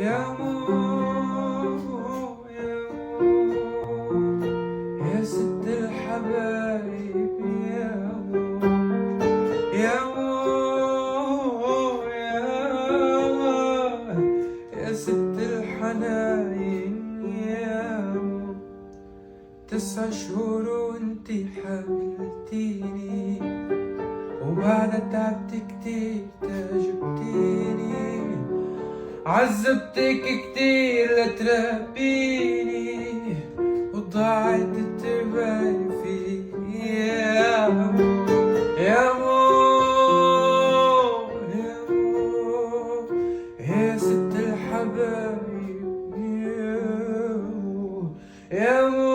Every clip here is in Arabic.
يا مو يا مو يا ست الحبايب يا مو يا مو يا ست الحناين يا مو 9 شهور وانتي حملتيني وبعد تعبت كتير تعجبتيني عذبتك كتير لتربيني وضاعت الترباية فيني يا مو يا مو يا مو يا ست الحبايب يا مو يا مو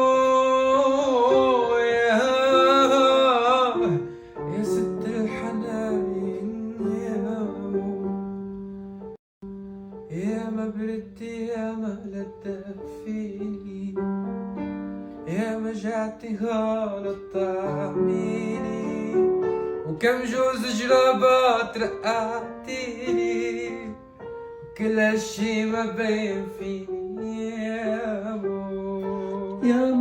يا ست الحناين يا مو يا ما بردتي يا ما لا تدفيني يا ما جعتي غلط طعميني وكم جوز جرابات رقعتيني وكل هالشي ما بين فيني يا مو يا